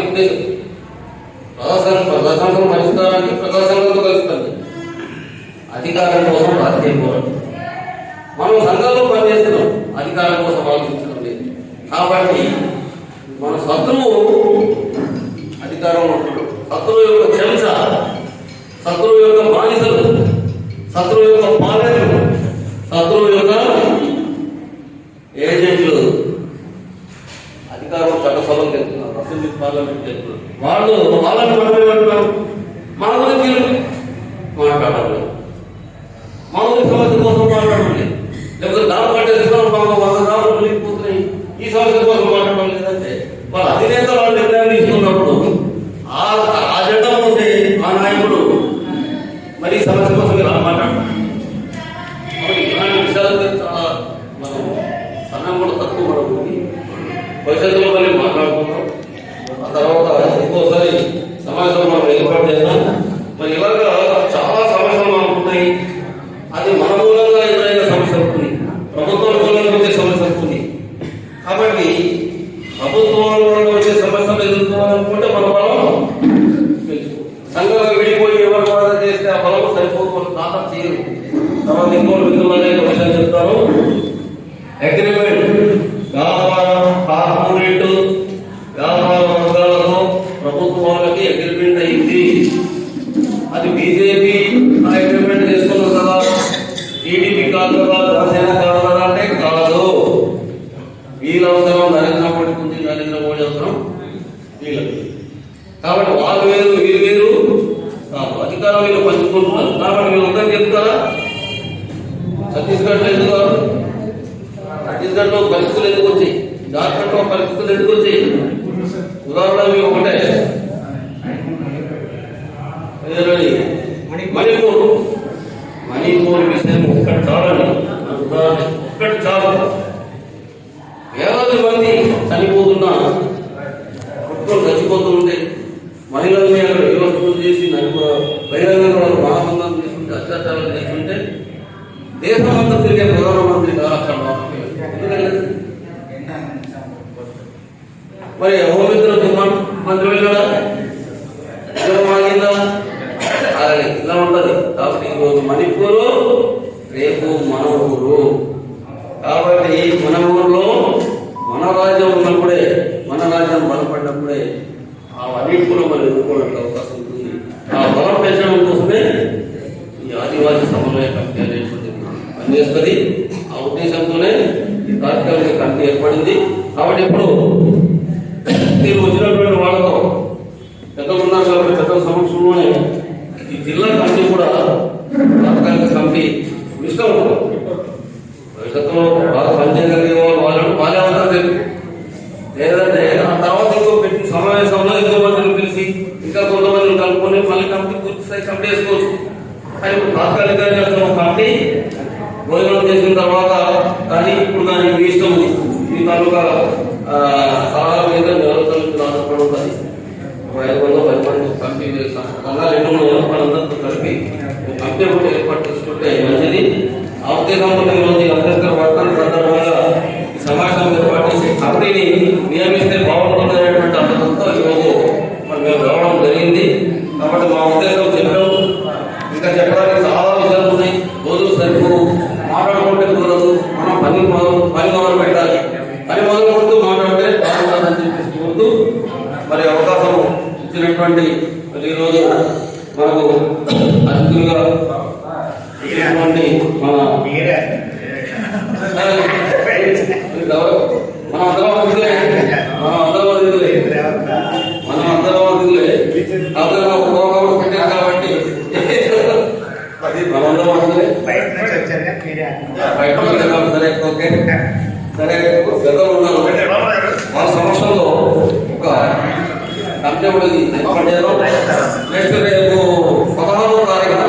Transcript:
ఉద్దేశం. ప్రజాస్వామ్యం పరిష్కారానికి ప్రజాస్వామ్యంతో కలుస్తుంది. అధికారం కోసం రాజకీయ పోరాటం. మనం సంఘంలో పనిచేస్తున్నాం, అధికారం కోసం ఆలోచించడం లేదు. కాబట్టి మన శత్రువు అధికారంలో ఉంటాడు. శత్రువు యొక్క చెంచ, శత్రువు యొక్క బానిసలు, శత్రువు యొక్క పాలకులు, శత్రువు యొక్క ఏజెంట్లు అధికారం చట్టసభలు చెప్తున్నారు, అసెంబ్లీ పార్లమెంట్ చెప్తున్నారు. వాళ్ళని మనమేమంటున్నారు, మన గురించి మాట్లాడాలి, మన గురించి సమస్య కోసం మాట్లాడాలి. లేకపోతే దాని పట్టేసుకున్నాం, మాకు 100 గ్రాములు వెళ్ళిపోతున్నాయి, ఈ సమస్య కోసం మాట్లాడడం లేదంటే వాళ్ళ అధినేత వాళ్ళు నిర్ణయం తీసుకున్నప్పుడు ఆ జెండా పోతే ఆ నాయకుడు మరి ఈ సమస్య కోసం ఇలా మాట్లాడతారు. కాబట్టి ఇలాంటి విషయాలు చాలా మనం సమయం కూడా తక్కువ పడుతుంది. భవిష్యత్తులో మళ్ళీ మాట్లాడుకుంటాం. ఆ తర్వాత ఇంకోసారి సమావేశంలో మనం ఏర్పాటు చేద్దాం. మరి ఇలాగా చాలా సమస్యలు మనకు ఉన్నాయి. అది మన మూలంగా ఎదురైన సమస్యలు ఉన్నాయి, ప్రభుత్వం మూలంగా వచ్చే సమస్యలు ఉన్నాయి. కాబట్టి ప్రభుత్వం వచ్చే సమస్యలు ఎదుర్కోవాలనుకుంటే మన బలం సంఘంగా విడిపోయి ఎవరు బాధ చేస్తే ఆ బలం సరిపోతుంది, తాత చేయరు. తర్వాత ఇంకోటి మిత్రులనే విషయం చెప్తాను. అగ్రిమెంట్ వ్యాపారం, కార్పొరేట్ వ్యాపార వర్గాలతో ప్రభుత్వాలకి అగ్రిమెంట్ అయింది. అది బీజేపీ అగ్రిమెంట్ చేసుకున్నారు కదా, టీడీపీ కాదు కదా, జనసేన కాదు కదా అంటే కాదు. వీళ్ళ అవసరం నరేంద్ర మోడీకి ఉంది, నరేంద్ర మోడీ అవసరం వీళ్ళకి. కాబట్టి వాళ్ళు వేరు వీళ్ళు వేరు కాదు, అధికారం వీళ్ళు పంచుకుంటున్నారు. కాబట్టి వీళ్ళందరూ చెప్తారా ఛత్తీస్గఢ్లో ఎందుకు కాదు, ఛత్తీస్గఢ్లో పరిస్థితులు ఎందుకు వచ్చాయి, జార్ఖండ్లో పరిస్థితులు ఎందుకు వచ్చాయి? ఉదాహరణ ఒకటే, మణిపూర్ విషయం ఒక్కటి చాలండి, ఒక్కటి చాలు. వేలాది మంది చనిపోతున్నా, కుటుంబం చచ్చిపోతుంటే, మహిళల్ని అక్కడ వ్యవస్థలు చేసి బహిరంగంగా మహాబంధం చేసుకుంటే, అత్యాచారాలు చేస్తుంటే దేశమంతా తిరిగే ప్రధానమంత్రి అక్కడ మరి హోంమంత్రి మంత్రి వెళ్ళాడా, ఆగిందా? అలాగే ఇలా ఉంటుంది. కాబట్టి ఈరోజు మణిపూరు, రేపు మన ఊరు. కాబట్టి మన ఊరిలో మన రాజ్యం ఉన్నప్పుడే, మన రాజ్యం బలపడినప్పుడే అన్నిటి కూడా మనం ఎదుర్కోవడానికి అవకాశం ఉంటుంది. ఆ బలం పెంచడం కోసమే ఈ ఆదివాసీ సమన్వయ కమిటీ అనేటువంటి పనిచేస్తుంది. ఆ ఉద్దేశంతోనే ఈ కార్యక్రమానికి కమిటీ ఏర్పడింది. కాబట్టి ఇప్పుడు మీరు వచ్చినటువంటి వాళ్ళతో పెద్దలు ఉన్నారు కాబట్టి పెద్దల సమక్షంలోనే ఈ జిల్లా కమిటీ కూడా తాత్కాలిక కమిటీ ఇష్టం ఉంటుంది. భవిష్యత్తులో బాగా పనిచేయగలిగే వాళ్ళని వాళ్ళే అవుతారు. లేదంటే ఆ తర్వాత ఇంకో పెట్టిన సమావేశంలో ఇంకో మందిని పిలిచి ఇంకా కొంతమందిని కలుపుకొని మళ్ళీ కమిటీ పూర్తి స్థాయి కమిటీ వేసుకోవచ్చు. కానీ ఇప్పుడు తాత్కాలికంగా చేస్తున్న కమిటీ భోజనం చేసిన తర్వాత కానీ ఇప్పుడు కానీ మీ ఇష్టం ఉంది, మీ తాలూకా సలహా మీద వ్యవస్థలకు ఆధారపడి ఉంటుంది. 500-10 మంది కమిటీ వాళ్ళందరితో కలిపి కమిటీ కూడా ఏర్పాటు చేసుకుంటే మంచిది. ఆ ఉద్దేశంతో ఈరోజు అంబేద్కర్ వర్ధంతి సందర్భంగా ఈ సమావేశం ఏర్పాటు చేసి కమిటీని నియమిస్తే బాగుంటుంది అనేటువంటి అర్థంతో ఈరోజు మరి మేము రావడం జరిగింది. కాబట్టి మా ఉద్దేశం చెప్పాం, ఇంకా చెప్పడానికి చాలా విషయాలు ఉన్నాయి. రోజు సరిపో మాట్లాడుకుంటే కుదరదు, మనం పని మొదలు పెట్టాలి. పని మొదలు కొడుతూ మాట్లాడితే బాగుంటుందని చెప్పేసి కోరుతూ మరి అవకాశం ఇచ్చినటువంటి ఈరోజు మనకు అతిథులుగా ఇచ్చినటువంటి మన అందరం అతిథులే పెట్టారు కాబట్టి అది మనందరం అతిథులే. సరే ఓకే, సరే పెద్దలు ఉన్నారు వాళ్ళ సమక్షంలో ఒక కమిటీ కూడా ఏర్పాటు చేయడం. నెక్స్ట్ రేపు 16వ తారీఖున